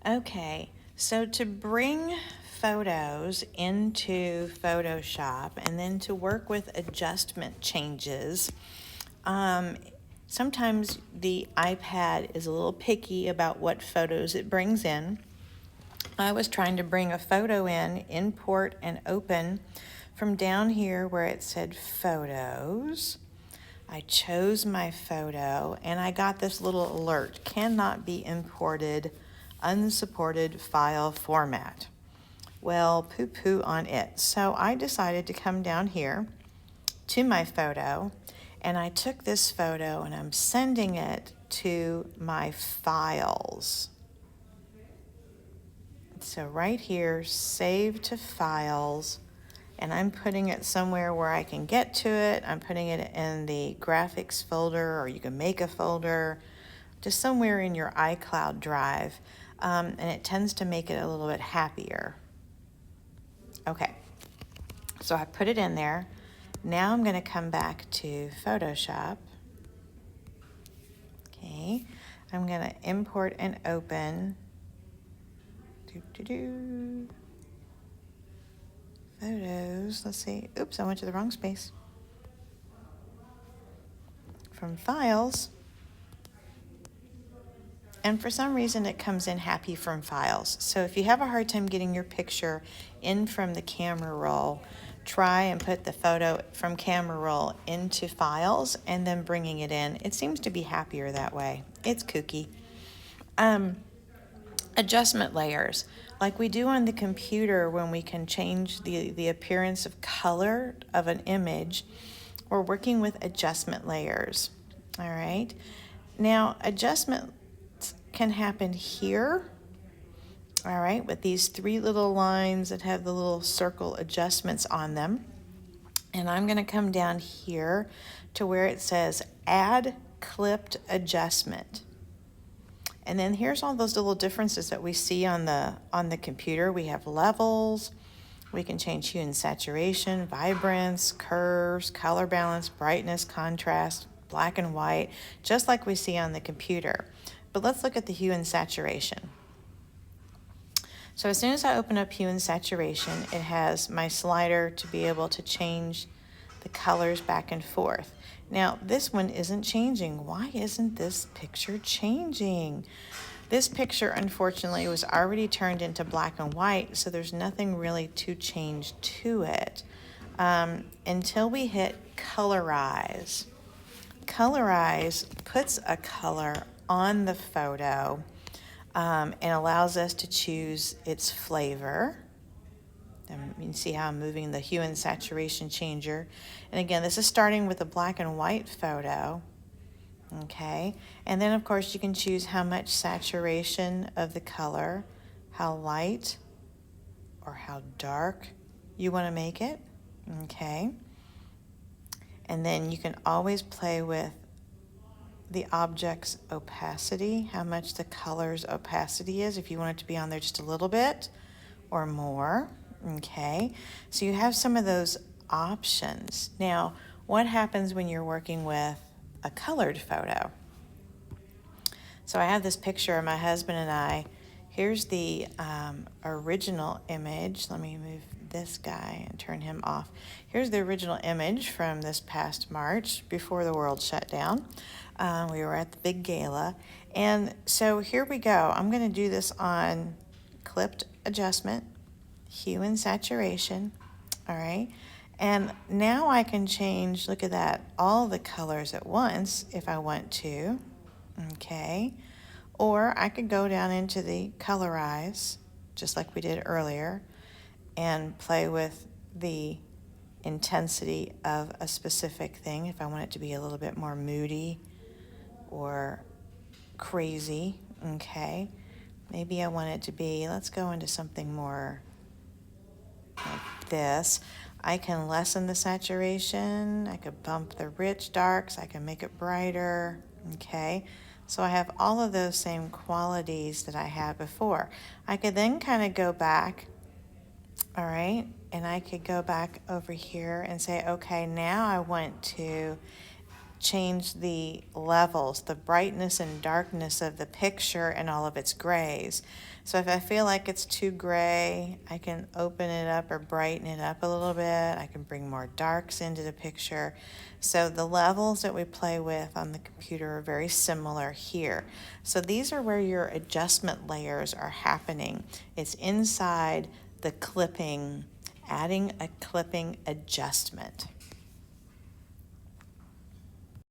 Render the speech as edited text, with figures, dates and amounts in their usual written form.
Okay, so to bring photos into Photoshop and then to work with adjustment changes, um, sometimes the iPad is a little picky about what photos it brings in. I was trying to bring a photo in, import and open from down here where it said photos. I chose my photo and I got this little alert, cannot be imported, unsupported file format. Well, poo-poo on it. So I decided to come down here to my photo and I took this photo and I'm sending it to my files. So right here, save to files, and I'm putting it somewhere where I can get to it. I'm putting it in the graphics folder, or you can make a folder, just somewhere in your iCloud drive, and it tends to make it a little bit happier. Okay, so I put it in there. Now I'm going to come back to Photoshop. Okay, I'm going to import and open. Photos, let's see. Oops, I went to the wrong space. From files. And for some reason it comes in happy from files. So if you have a hard time getting your picture in from the camera roll, try and put the photo from camera roll into files and then bringing it in. It seems to be happier that way. It's kooky. Adjustment layers, like we do on the computer when we can change the appearance of color of an image, we're working with adjustment layers. All right. Now, adjustments can happen here, all right, with these three little lines that have the little circle adjustments on them. And I'm going to come down here to where it says Add Clipped Adjustment. And then here's all those little differences that we see on the computer. We have levels. We can change hue and saturation, vibrance, curves, color balance, brightness, contrast, black and white, just like we see on the computer. But let's look at the hue and saturation. So as soon as I open up hue and saturation, it has my slider to be able to change the colors back and forth. Now, this one isn't changing. Why isn't this picture changing? This picture, unfortunately, was already turned into black and white, so there's nothing really to change to it until we hit Colorize. Colorize puts a color on the photo and allows us to choose its flavor. And you can see how I'm moving the hue and saturation changer. And again, this is starting with a black and white photo. Okay, and then of course you can choose how much saturation of the color, how light or how dark you want to make it. Okay, and then you can always play with the object's opacity, how much the color's opacity is, if you want it to be on there just a little bit or more. Okay, so you have some of those options. Now, what happens when you're working with a colored photo? So I have this picture of my husband and I. Here's the original image. Let me move this guy and turn him off. Here's the original image from this past March before the world shut down. We were at the big gala. And so here we go. I'm going to do this on clipped adjustment, hue and saturation. All right. And now I can change, look at that, all the colors at once if I want to. Okay. Or I could go down into the colorize, just like we did earlier, and play with the intensity of a specific thing if I want it to be a little bit more moody or crazy. Okay. Maybe I want it to be, let's go into something more like this. I can lessen the saturation. I could bump the rich darks. I can make it brighter. Okay. So I have all of those same qualities that I had before. I could then kind of go back, all right, and I could go back over here and say, okay, now I want to change the levels, the brightness and darkness of the picture and all of its grays. So if I feel like it's too gray, I can open it up or brighten it up a little bit. I can bring more darks into the picture. So the levels that we play with on the computer are very similar here. So these are where your adjustment layers are happening. It's inside the clipping, adding a clipping adjustment.